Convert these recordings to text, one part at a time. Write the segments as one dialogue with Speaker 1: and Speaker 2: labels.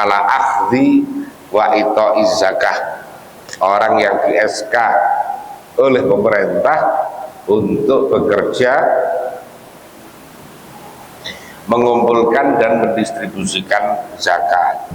Speaker 1: ala akhdhi wa ita'iz zakah, orang yang di SK oleh pemerintah untuk bekerja mengumpulkan dan mendistribusikan zakat.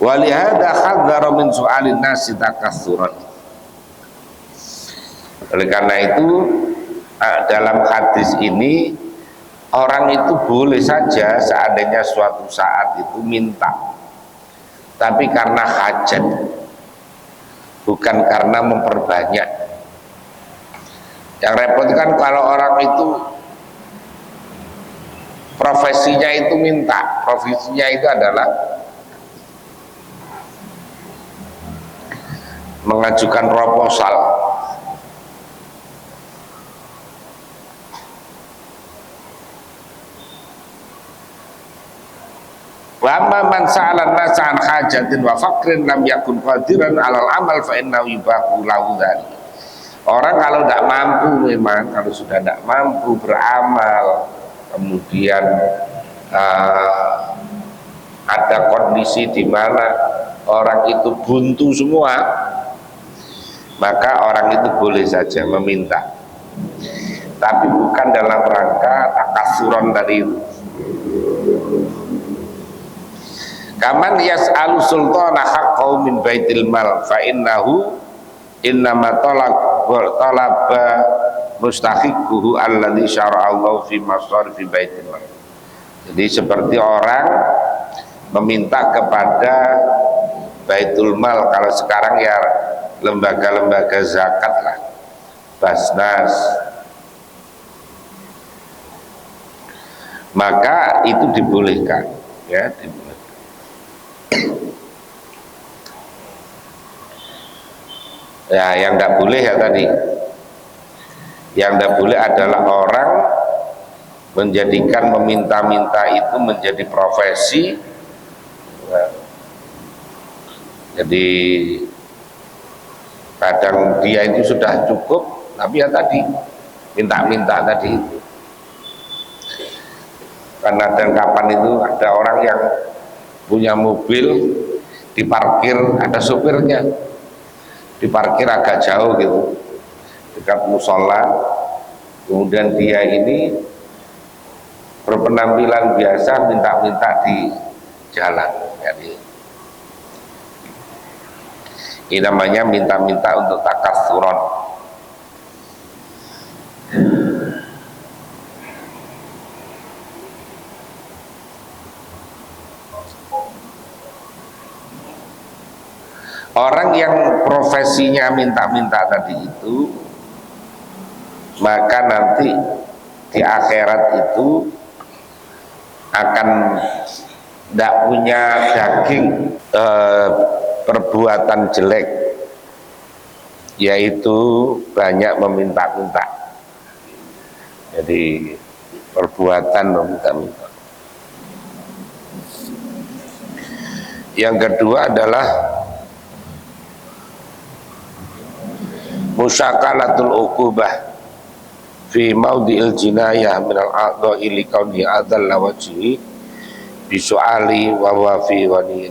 Speaker 1: Walihada hadzara min su'alin nasi takatsuran. Oleh karena itu dalam hadis ini orang itu boleh saja seandainya suatu saat itu minta, tapi karena hajat, bukan karena memperbanyak. Yang repot kan kalau orang itu profesinya itu minta, profesinya itu adalah mengajukan proposal. Wa amma man sa'ala an-nasa an hajatin wa faqrin lam yakun qadiran 'alal amal fa innahu yubahu lahu dzalik. Orang kalau tidak mampu, memang kalau sudah tidak mampu beramal, kemudian ada kondisi di mana orang itu buntu semua, maka orang itu boleh saja meminta, tapi bukan dalam rangka takasuron tadi itu. Kaman yas'alu sultana haqqahu min baitil mal fa innahu innama talaba mustahiquhu alladhi syara'allahu fi masarif baitil mal. Jadi seperti orang meminta kepada Baitul Mal, kalau sekarang ya lembaga-lembaga zakat lah, Basnas, maka itu dibolehkan, ya, dibolehkan. Ya, yang tidak boleh ya tadi, yang tidak boleh adalah orang menjadikan meminta-minta itu menjadi profesi. Jadi kadang dia itu sudah cukup, tapi ya tadi minta-minta tadi itu. Karena dan kapan itu ada orang yang punya mobil diparkir, ada sopirnya, diparkir agak jauh gitu, dekat musola, kemudian dia ini berpenampilan biasa minta-minta di jalan. Jadi ini namanya minta-minta untuk takatsuron. Orang yang profesinya minta-minta tadi itu, maka nanti di akhirat itu akan tidak punya daging perbuatan jelek, yaitu banyak meminta-minta. Jadi perbuatan meminta-minta. Yang kedua adalah musyakalatul uqubah fi maudhi'il jinayah minal a'dha'i li kauni adzalla wajhi bisu'ali wa wafi wanin.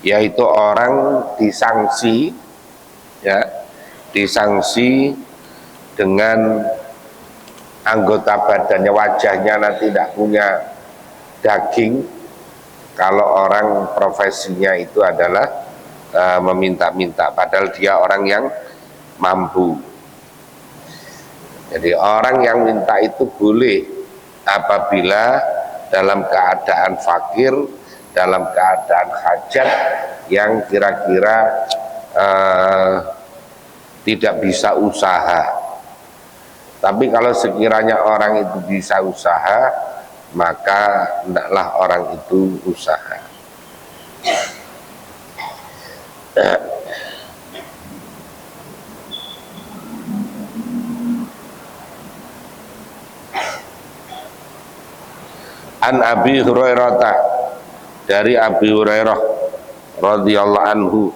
Speaker 1: Yaitu orang disanksi, ya, disanksi dengan anggota badannya, wajahnya nanti tidak punya daging, kalau orang profesinya itu adalah meminta-minta, padahal dia orang yang mampu. Jadi orang yang minta itu boleh apabila dalam keadaan fakir, dalam keadaan hajat yang kira-kira tidak bisa usaha. Tapi kalau sekiranya orang itu bisa usaha, maka hendaklah orang itu usaha. An Abi Hurairah, dari Abi Hurairah radhiyallahu anhu,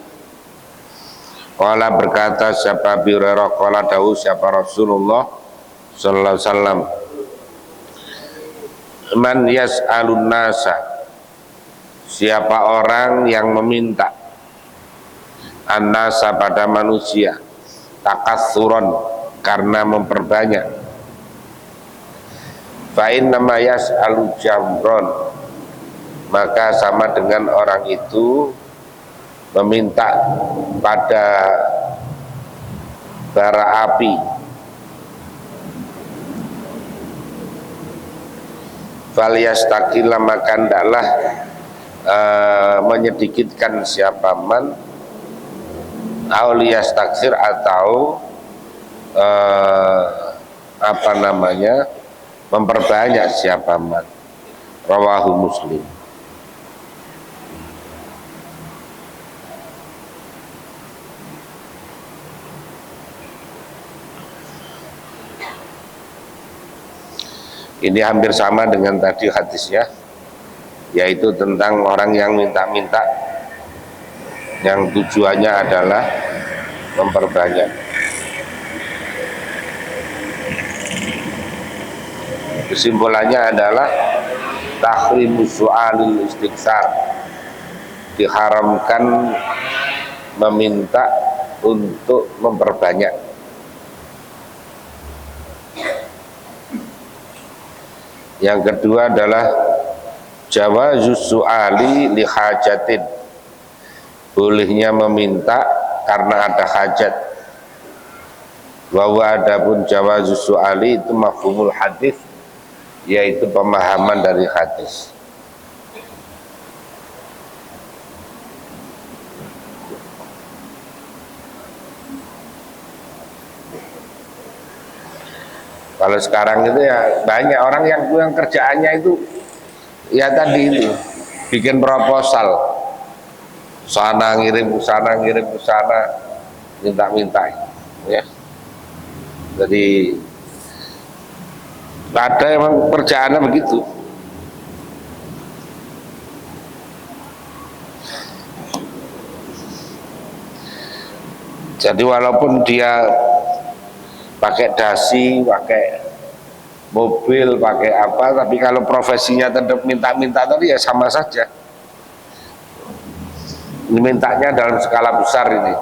Speaker 1: qala berkata siapa Abi Hurairah, qala dawuh siapa Rasulullah sallallahu alaihi wasallam, man yas'alun nasa, siapa orang yang meminta an-nasa pada manusia, takatsuron, karena memperbanyak, fa inna ma yas'alu jamron, maka sama dengan orang itu meminta pada bara api. Falyastakila, maka hendaklah menyedikitkan siapa man, auliyas taksir, atau apa namanya, memperbanyak siapa man. Rawahu Muslim. Ini hampir sama dengan tadi hadisnya, yaitu tentang orang yang minta-minta yang tujuannya adalah memperbanyak. Kesimpulannya adalah tahrimus su'alil istighsar, diharamkan meminta untuk memperbanyak. Yang kedua adalah jawazus su'ali li hajatin, bolehnya meminta karena ada hajat. Wa adapun jawazus su'ali itu mafhumul hadis, yaitu pemahaman dari hadis. Kalau sekarang itu ya banyak orang yang kerjaannya itu ya tadi itu bikin proposal, sana ngirim ke sana, minta-minta ya. Jadi ada emang kerjaannya begitu. Jadi walaupun dia pakai dasi, pakai mobil, pakai apa, tapi kalau profesinya tetap minta-minta tadi ya sama saja. Ini mintanya dalam skala besar ini.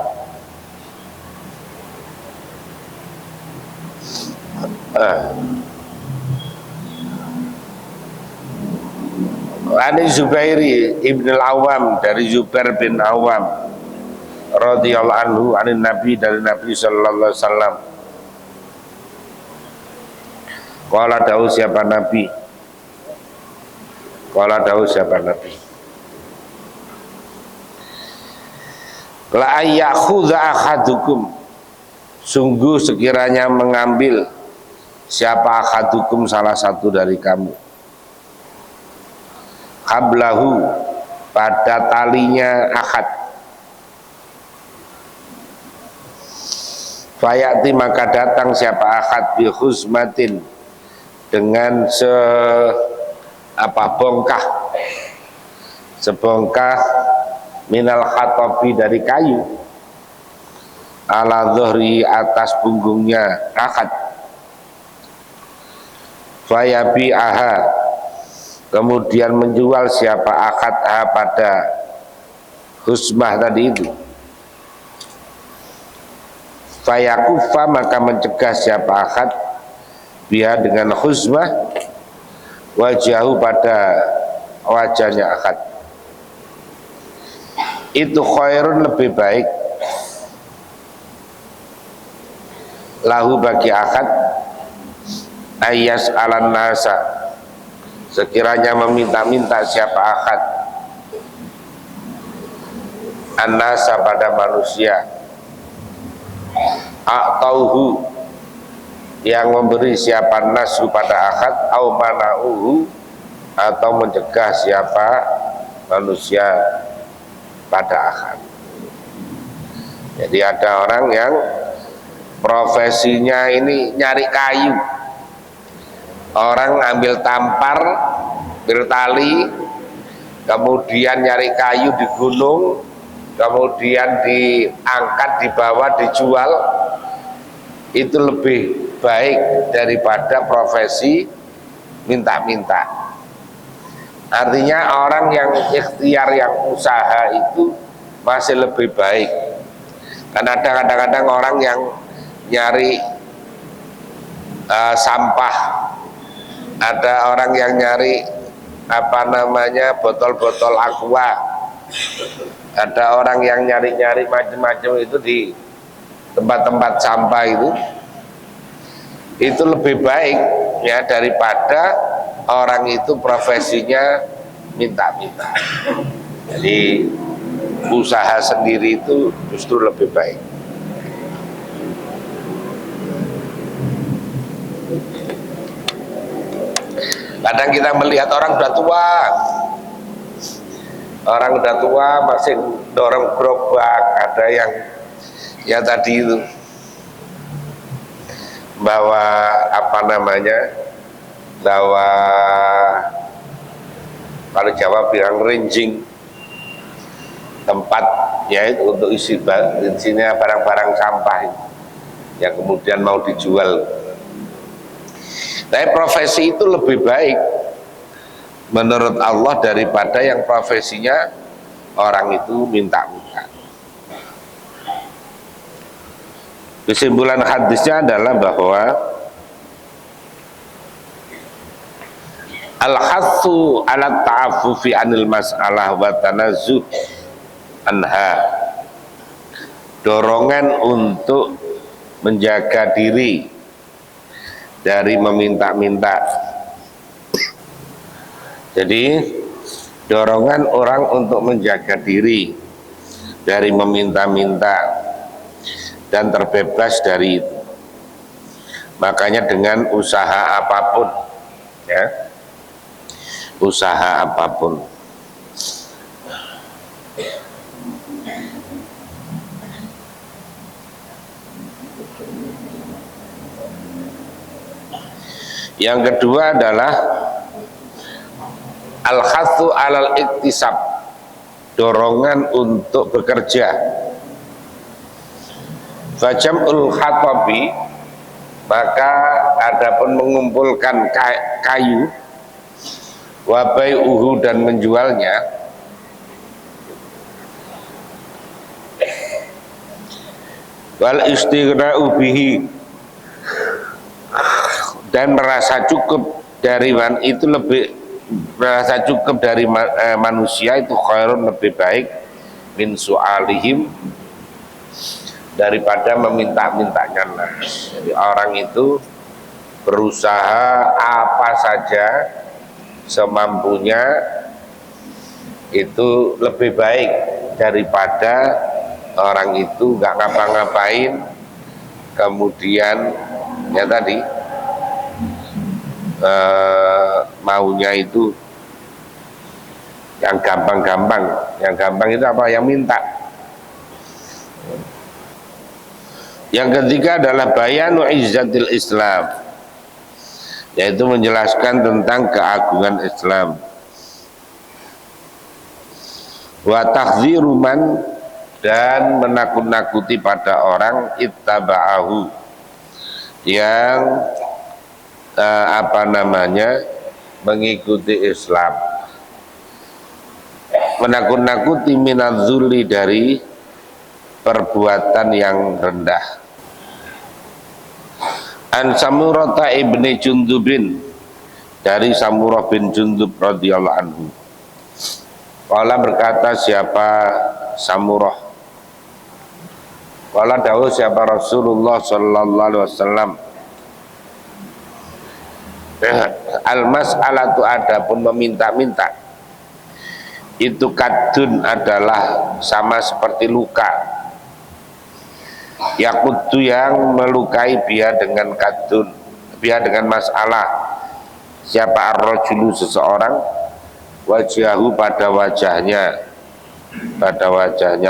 Speaker 1: Ani Zubairi Ibn al-Awwam, dari Zubair bin Awam radhiyallahu anhu, anin Nabi, dari Nabi sallallahu alaihi wasallam, qala dawuh siapa Nabi, la ayyakhudha ahadukum, sungguh sekiranya mengambil siapa ahadukum, salah satu dari kamu, hablahu, pada talinya ahad, fayati, maka datang siapa ahad, bi khuzmatin, dengan sebongkah minal khatabi, dari kayu, ala dhuhri, atas punggungnya akad, fayabi aha, kemudian menjual siapa akad pada husmah tadi itu, fayakufa, maka mencegah siapa akad biha, dengan husmah, wajahu, pada wajahnya akad. Itu khairun, lebih baik, lahu, bagi akad, ayas alan nasa, sekiranya meminta-minta siapa akad, an-nasa, pada manusia, a'tauhu, yang memberi siapa nasu pada akad, au mana'uhu, atau mencegah siapa manusia pada akad. Jadi ada orang yang profesinya ini nyari kayu, orang ambil tampar bertali, kemudian nyari kayu di gunung, kemudian diangkat, dibawa, dijual, itu lebih baik daripada profesi minta-minta. Artinya orang yang ikhtiar, yang usaha itu masih lebih baik. Karena ada kadang-kadang orang yang nyari sampah, ada orang yang nyari botol-botol aqua, ada orang yang nyari-nyari macam-macam itu di tempat-tempat sampah itu lebih baik ya daripada orang itu profesinya minta-minta. Jadi usaha sendiri itu justru lebih baik. Kadang kita melihat orang udah tua masih dorong gerobak, ada yang ya tadi itu bawa bawa kalau Jawa bilang renjing, tempat ya itu untuk isinya barang-barang sampah yang kemudian mau dijual. Tapi profesi itu lebih baik menurut Allah daripada yang profesinya orang itu minta-minta. Kesimpulan hadisnya adalah bahwa al-hatsu ala ta'affufi anil mas'alah wa tanazzuh anha, dorongan untuk menjaga diri dari meminta-minta. Jadi dorongan orang untuk menjaga diri dari meminta-minta dan terbebas dari itu. Makanya dengan usaha apapun ya, usaha apapun. Yang kedua adalah al-hatsu alal iktisab, dorongan untuk bekerja. Fajam'ul khatabi, maka adapun mengumpulkan kayu, wa bai'uhu dan menjualnya, wal istighra'u bihi, dan merasa cukup dari itu lebih merasa cukup dari manusia itu khairun, lebih baik min su'alihim, daripada meminta-mintanya nas. Jadi orang itu berusaha apa saja semampunya itu lebih baik daripada orang itu nggak ngapa-ngapain kemudian ya tadi maunya itu yang gampang-gampang. Yang gampang itu apa? Yang minta. Yang ketiga adalah bayanu izzatil Islam, yaitu menjelaskan tentang keagungan Islam. Wa takhdziru man, dan menakut-nakuti pada orang ittaba'ahu, yang mengikuti Islam, menakut-nakuti minadzuli, dari perbuatan yang rendah. An Samurata ibni Jundubin, dari Samurah bin Jundub radhiyallahu anhu. Qala, berkata siapa Samurah, qala dawuh siapa Rasulullah sallallahu alaihi wasallam, al-mas'alatu, adapun meminta-minta, itu kadun adalah sama seperti luka, yakudu, yang melukai, biar dengan kadun, biar dengan masalah, siapa ar-rajulu, seseorang, wajahu, pada wajahnya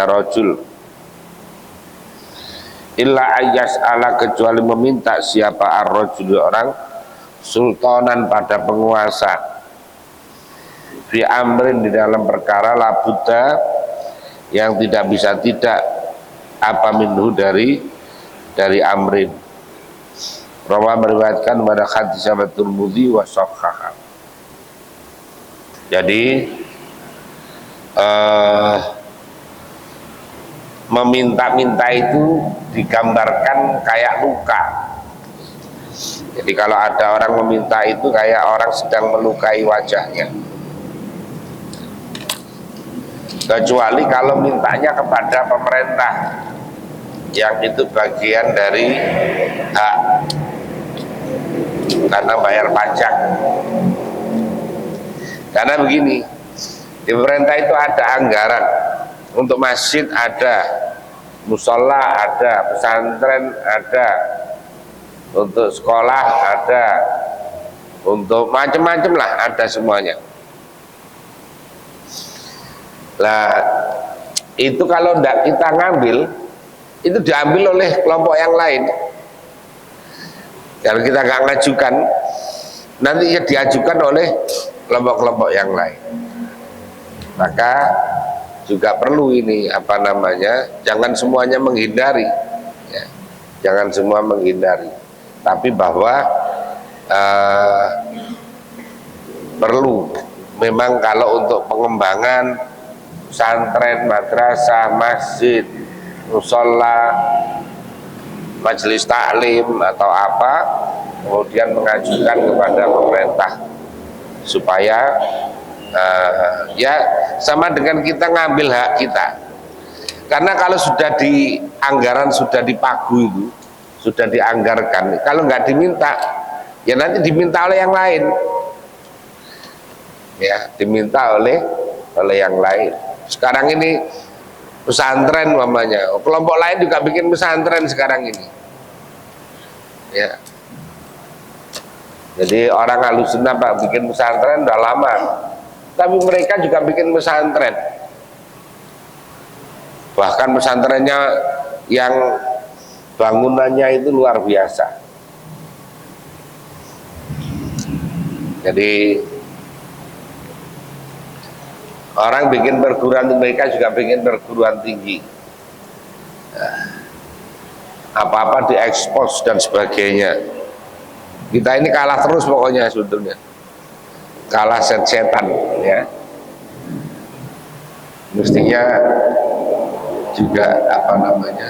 Speaker 1: rajul, illa ayas ala, kecuali meminta siapa ar-rajulu, orang, sultanan, pada penguasa, fi amrin di dalam perkara labuda yang tidak bisa tidak apa minhu dari amrin. Rawa meriwayatkan pada hadis sahabat Tirmidzi wa sahhaha. Jadi meminta-minta itu digambarkan kayak luka. Jadi kalau ada orang meminta itu kayak orang sedang melukai wajahnya. Kecuali kalau mintanya kepada pemerintah, yang itu bagian dari hak karena bayar pajak. Karena begini, di pemerintah itu ada anggaran untuk masjid, ada musola, ada pesantren, ada untuk sekolah, ada untuk macam-macam lah, ada semuanya. Lah itu kalau tidak kita ngambil, itu diambil oleh kelompok yang lain. Kalau kita nggak ngajukan, nanti ya diajukan oleh kelompok-kelompok yang lain. Maka juga perlu ini apa namanya, jangan semuanya menghindari, ya. Jangan semua menghindari, tapi bahwa perlu memang kalau untuk pengembangan pesantren, madrasah, masjid, musola, majelis taklim atau apa, kemudian mengajukan kepada pemerintah supaya ya sama dengan kita ngambil hak kita. Karena kalau sudah di anggaran, sudah dipagu itu, sudah dianggarkan, kalau nggak diminta, ya nanti diminta oleh yang lain, ya diminta oleh yang lain. Sekarang ini pesantren namanya, kelompok lain juga bikin pesantren sekarang ini, ya. Jadi orang Ahlussunnah Pak bikin pesantren udah lama, tapi mereka juga bikin pesantren. Bahkan pesantrennya yang bangunannya itu luar biasa. Jadi orang bikin perguruan, mereka juga bikin perguruan tinggi. Apa-apa diekspos dan sebagainya. Kita ini kalah terus pokoknya sebetulnya. Kalah set-setan, ya. Mestinya juga apa namanya,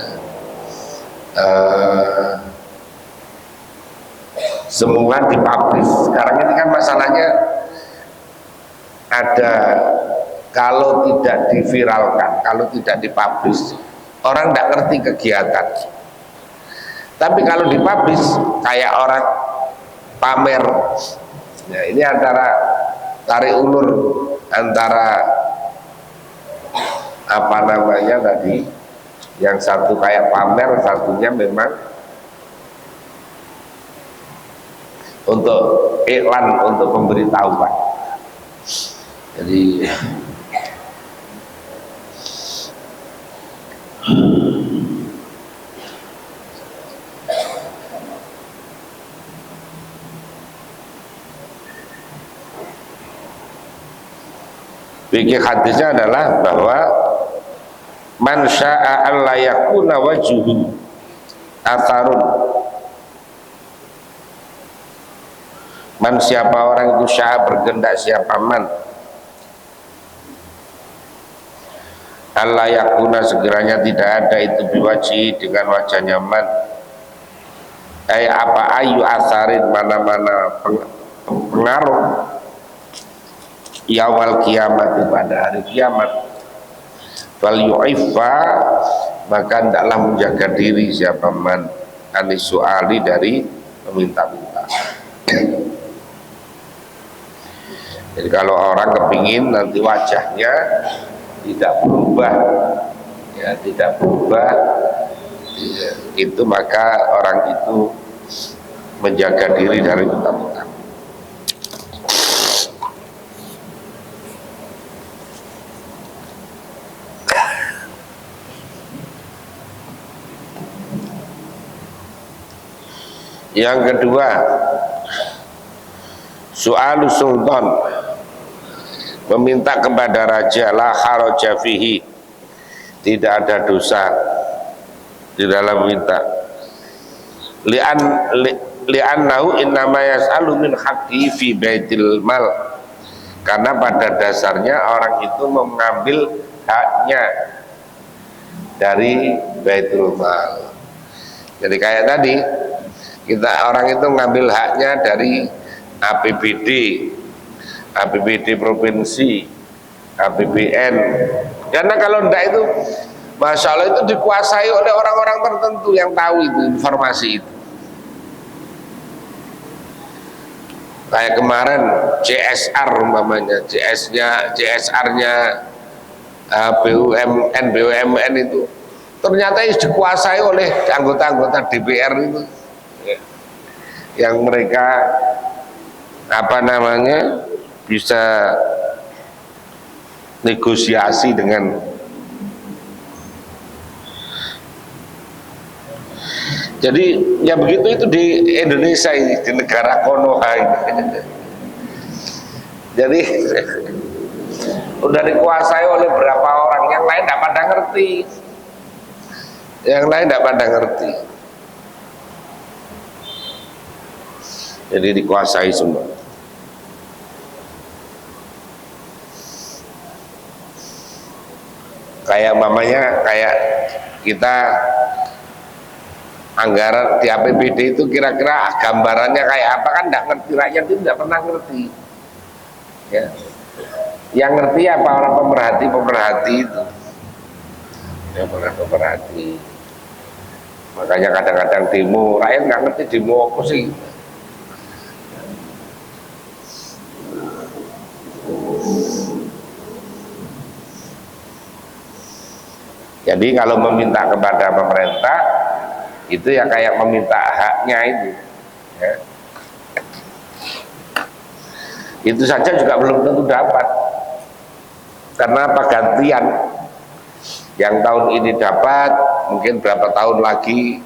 Speaker 1: semua dipublish. Sekarang ini kan masalahnya ada, kalau tidak diviralkan, kalau tidak dipublish, orang tidak ngerti kegiatan. Tapi kalau dipublish, kayak orang pamer. Nah, ini antara tarik ulur antara apa namanya tadi, yang satu kayak pamer, satunya memang untuk iklan, untuk pemberitahuan. Jadi fikih hadisnya adalah bahwa man syaa alla yakuna wajhuhu atharun, man siapa orang itu syaa berkehendak, siapa man alla yakuna segiranya tidak ada itu biwajhi dengan wajahnya man, apa ayu asarin, mana-mana pengaruh yawal kiamat, pada hari kiamat, fal yu'iffa, maka hendaklah menjaga diri siapa man anis su'ali, dari meminta-minta. Jadi kalau orang kepingin nanti wajahnya tidak berubah, ya tidak berubah, ya, itu maka orang itu menjaga diri dari minta-minta. Yang kedua, soal sultan, meminta kepada raja la haraja fihi, tidak ada dosa di dalam minta. Li'annahu innama yas'alu min haqqi fi baitil mal, karena pada dasarnya orang itu mengambil haknya dari baitul mal. Jadi kayak tadi orang itu mengambil haknya dari APBD provinsi, APBN. Karena kalau tidak itu, Masya Allah, itu dikuasai oleh orang-orang tertentu yang tahu itu informasi itu. Kayak kemarin CSR umpamanya, CSR-nya BUMN itu ternyata dikuasai oleh anggota-anggota DPR itu, yang mereka bisa negosiasi dengan. Jadi ya begitu itu di Indonesia ini, di negara Konoha ini. Jadi udah dikuasai oleh berapa orang, yang lain tidak pada ngerti. Jadi dikuasai semua. Kayak mamanya, kayak kita anggaran di APBD itu kira-kira gambarannya kayak apa kan tidak ngerti, rakyat itu tidak pernah ngerti ya. Yang ngerti apa orang pemerhati itu, yang pernah pemerhati. Makanya kadang-kadang demo, rakyat nggak ngerti demo apa sih. Jadi kalau meminta kepada pemerintah itu ya kayak meminta haknya itu ya. Itu saja juga belum tentu dapat, karena apa, gantian. Yang tahun ini dapat, mungkin berapa tahun lagi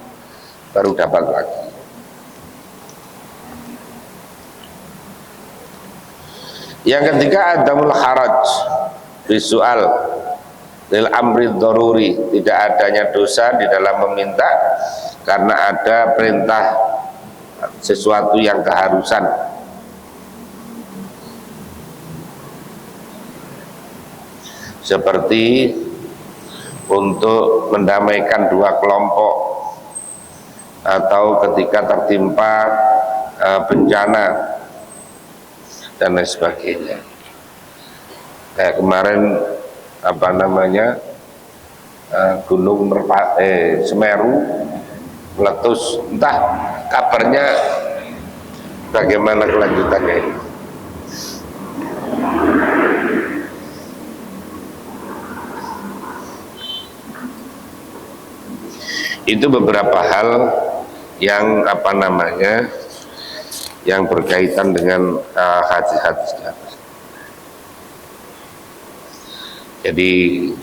Speaker 1: baru dapat lagi. Yang ketiga, adamul haraj bisual lil amri daruri, tidak adanya dosa di dalam meminta karena ada perintah sesuatu yang keharusan. Seperti untuk mendamaikan dua kelompok, atau ketika tertimpa bencana dan lain sebagainya. Kayak kemarin Gunung Semeru meletus, entah kabarnya bagaimana kelanjutannya ini. Itu beberapa hal yang yang berkaitan dengan hadis-hadis di atas. Jadi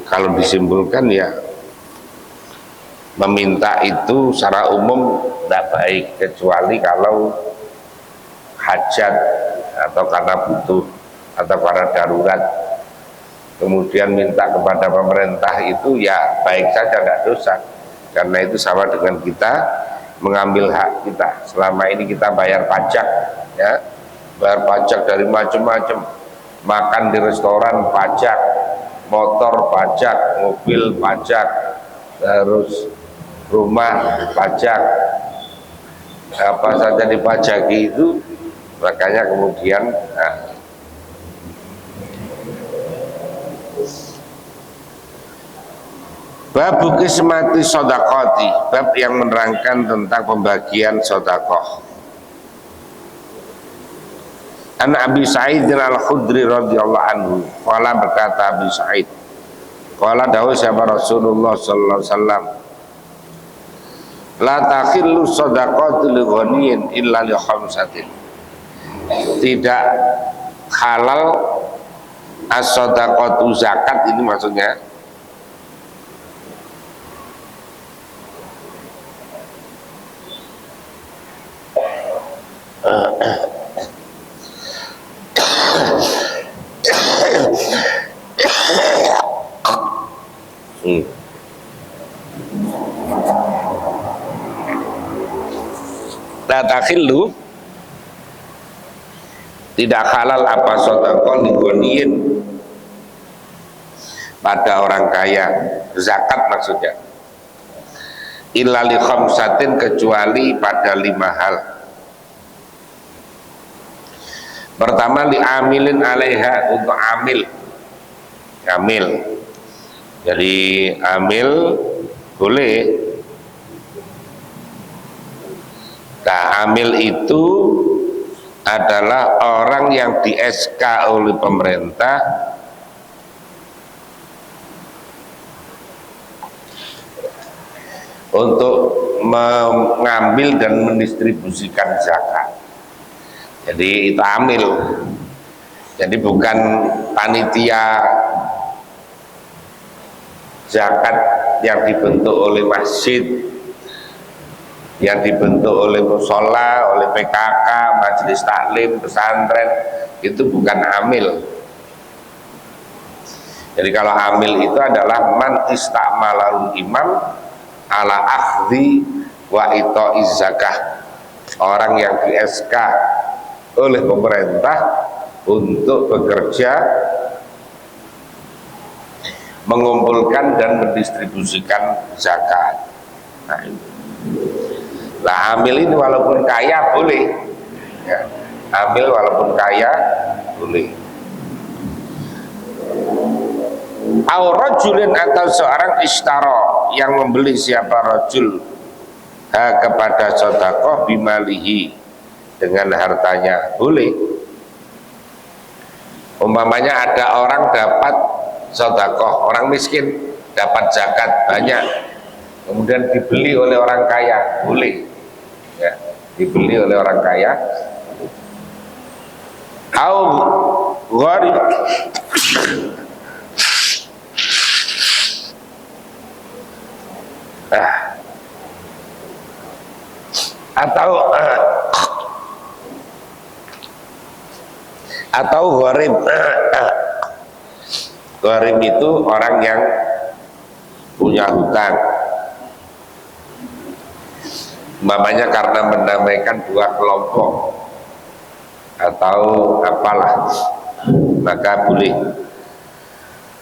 Speaker 1: kalau disimpulkan ya, meminta itu secara umum tidak baik, kecuali kalau hajat atau karena butuh atau karena darurat. Kemudian minta kepada pemerintah itu ya baik saja, tidak dosa, karena itu sama dengan kita mengambil hak kita. Selama ini kita bayar pajak ya, bayar pajak dari macam-macam, makan di restoran pajak, motor pajak, mobil pajak, terus rumah pajak, apa saja dipajaki itu. Makanya kemudian bab kismati sodakoti, bab yang menerangkan tentang pembagian sodakoh. An Abi Sa'id al-Khudri radhiyallahu anhu, qala, berkata Abi Sa'id, qala dawuh siapa Rasulullah sallallahu alaihi wasallam, la takhillu shadaqatu li ghaniyin illa li khamsatin, tidak halal as-shadaqatu zakat, ini maksudnya la takhillu, tidak halal apa sedekah ligoniin pada orang kaya, zakat maksudnya, illa li khamsatin, kecuali pada 5 hal. Pertama, li amilin alaiha, untuk amil. Jadi amil boleh. Nah, amil itu adalah orang yang di SK oleh pemerintah untuk mengambil dan mendistribusikan zakat. Jadi itu amil. Jadi bukan panitia zakat yang dibentuk oleh masjid, yang dibentuk oleh musola, oleh PKK, majelis taklim, pesantren, itu bukan amil. Jadi kalau amil itu adalah man istakmalal imam ala akhdhi wa ito'iz zakah, orang yang di SK oleh pemerintah untuk bekerja mengumpulkan dan mendistribusikan zakat. Nah, amil ini walaupun kaya boleh, ya. Amil walaupun kaya boleh. Aurajulin, atau seorang ishtaro, yang membeli siapa rajul kepada sedekah bimalihi, dengan hartanya, boleh. Umpamanya ada orang dapat sedekah, orang miskin dapat zakat banyak, kemudian dibeli oleh orang kaya, boleh, ya, dibeli oleh orang kaya. Au gharib, atau gharib. Gharib itu orang yang punya hutang, umpamanya karena mendamaikan 2 kelompok atau apalah, maka boleh.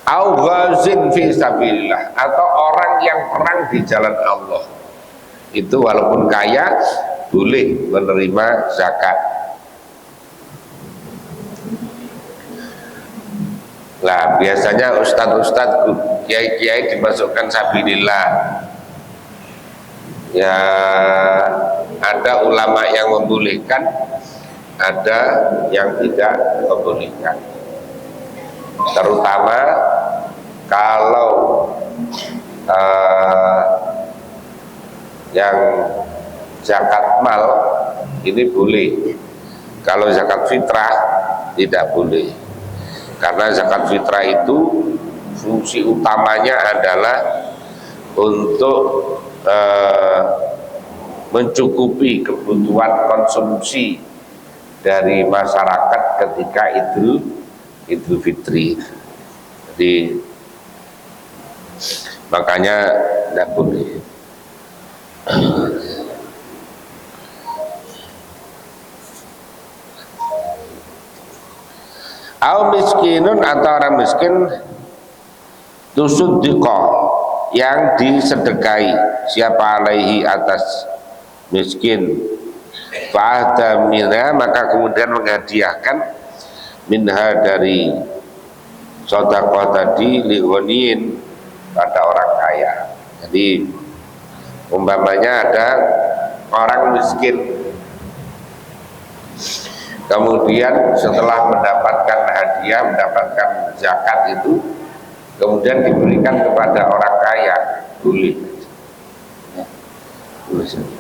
Speaker 1: Au ghazin fi sabilillah, atau orang yang perang di jalan Allah, itu walaupun kaya boleh menerima zakat. Nah, biasanya ustadz-ustadz, kiai-kiai dimasukkan sabilillah. Ya, ada ulama yang membolehkan, ada yang tidak membolehkan. Terutama kalau yang zakat mal ini boleh. Kalau zakat fitrah tidak boleh. Karena zakat fitrah itu fungsi utamanya adalah untuk mencukupi kebutuhan konsumsi dari masyarakat ketika Idul Fitri. Jadi makanya tidak boleh. Au miskinun, atau orang miskin tusuddiqa, yang disedekahi siapa alaihi, atas miskin, fa'ahda minha, maka kemudian menghadiahkan minha, dari sedekah tadi, lighaniin, pada orang kaya. Jadi umpamanya ada orang miskin, kemudian setelah mendapatkan hadiah, mendapatkan zakat itu, kemudian diberikan kepada orang kaya, boleh. Boleh saja.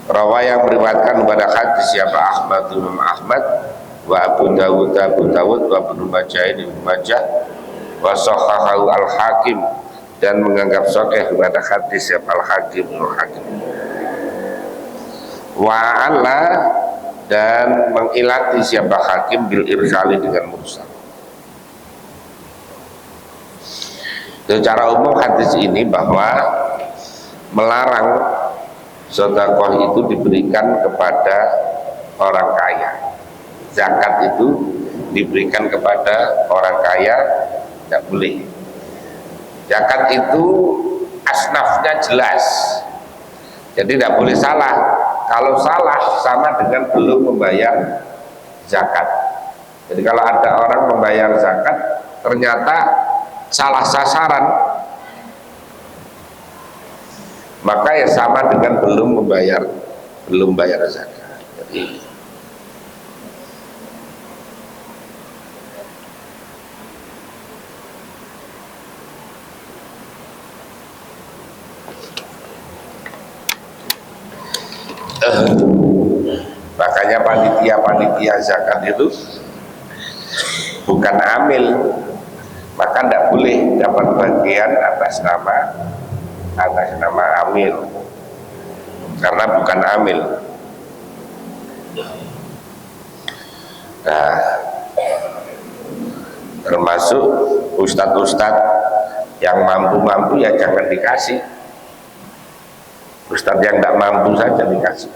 Speaker 1: Rawa, yang meriwayatkan pada hadis siapa Ahmad, Imam Ahmad, wa Abu Dawud, wa Ibnu Majah, wa Shahahahu Al-Hakim, dan menganggap sahih pada hadis siapa Al-Hakim, wa ala, dan mengilati siapa Hakim bil irsali, dengan mursal. Secara umum hadis ini bahwa melarang sedekah itu diberikan kepada orang kaya. Zakat itu diberikan kepada orang kaya, tidak boleh. Zakat itu asnafnya jelas, jadi tidak boleh salah. Kalau salah sama dengan belum membayar zakat. Jadi kalau ada orang membayar zakat ternyata salah sasaran, maka ya sama dengan belum bayar zakat. Jadi makanya panitia zakat itu bukan amil, maka tidak boleh dapat bagian atas nama amil, karena bukan amil. Nah, termasuk ustadz-ustadz yang mampu-mampu ya jangan dikasih. Ustadz yang tidak mampu saja dikasih.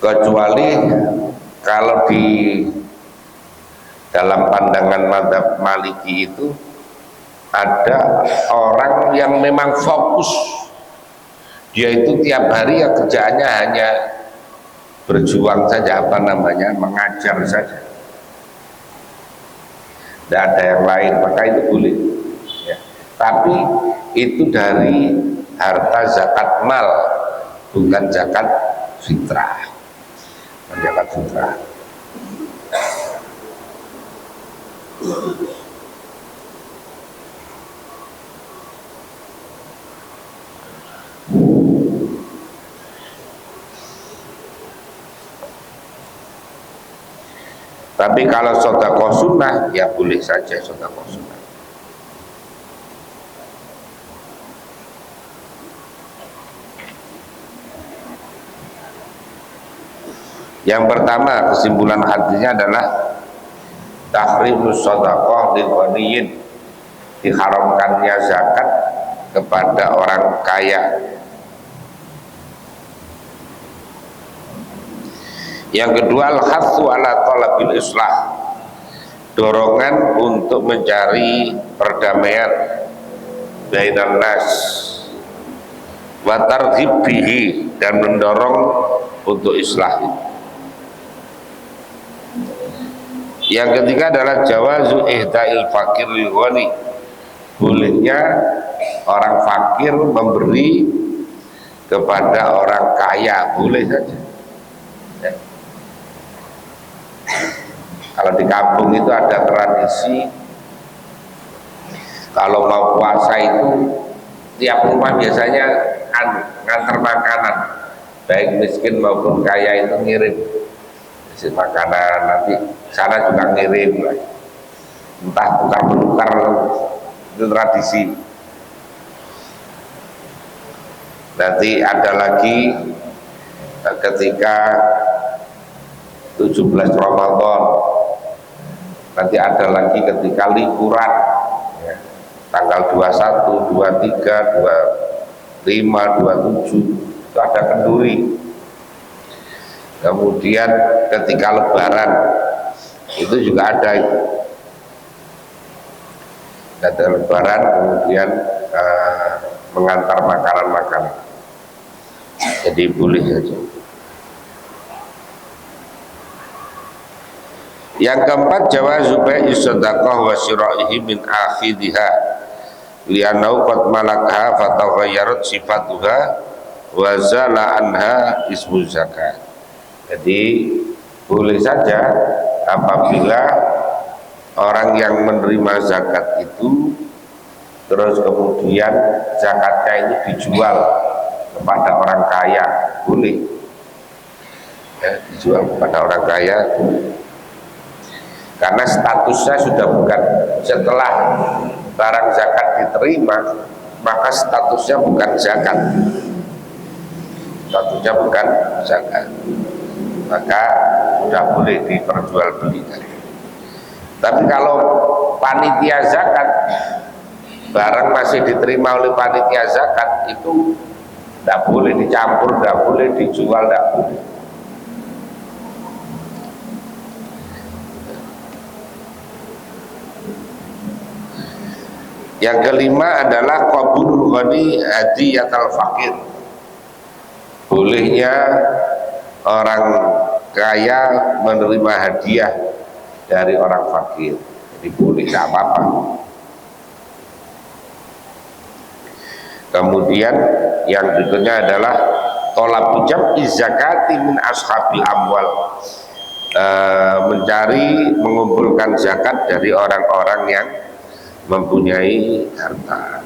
Speaker 1: Kecuali kalau di dalam pandangan mazhab Maliki itu ada orang yang memang fokus, dia itu tiap hari ya kerjaannya hanya berjuang saja, mengajar saja, tidak ada yang lain, maka itu boleh ya. Tapi itu dari harta zakat mal, bukan zakat fitrah. Zakat fitrah. Tapi kalau sedekah sunnah ya boleh saja sedekah sunnah. Yang pertama, kesimpulan hadisnya adalah tahrimus shadaqah lil ghaniyin, diharamkannya zakat kepada orang kaya. Yang kedua, al-hatsu ala talabil islah, dorongan untuk mencari perdamaian bainan nas, wa targhib bihi, dan mendorong untuk islah. Yang ketiga adalah jawazu ihda'il fakir lil ghani, bolehnya orang fakir memberi kepada orang kaya, boleh saja ya. Kalau di kampung itu ada tradisi, kalau mau puasa itu tiap rumah biasanya ngantar makanan, baik miskin maupun kaya itu ngirim makanan, nanti sana juga ngirim, entah tukar-menukar, itu tradisi. Nanti ada lagi ketika 17 Ramadan, nanti ada lagi ketika liburan ya, tanggal 21, 23, 25, 27 itu ada kenduri. Kemudian ketika lebaran itu juga ada lebaran, kemudian mengantar makanan-makanan, jadi boleh saja. Yang keempat, jawazu bai'i shadaqah wa syira'ihi min akhidhiha li'annahu qad malakaha fataghayyarat sifatuha wa zala anha ismu zakat. Jadi boleh saja apabila orang yang menerima zakat itu terus kemudian zakatnya itu dijual kepada orang kaya, boleh ya, dijual kepada orang kaya, karena statusnya sudah bukan, setelah barang zakat diterima maka statusnya bukan zakat, statusnya bukan zakat. maka sudah boleh diperjualbelikan. Tapi kalau panitia zakat, barang masih diterima oleh panitia zakat, itu tidak boleh dicampur, tidak boleh dijual, tidak boleh. Yang kelima adalah qabulul ghani hadiyatal fakir. Bolehnya orang kaya menerima hadiah dari orang fakir. Jadi boleh, tidak apa-apa. Kemudian yang berikutnya adalah tolab jam'i zakati min ashabil amwal, mengumpulkan zakat dari orang-orang yang mempunyai harta.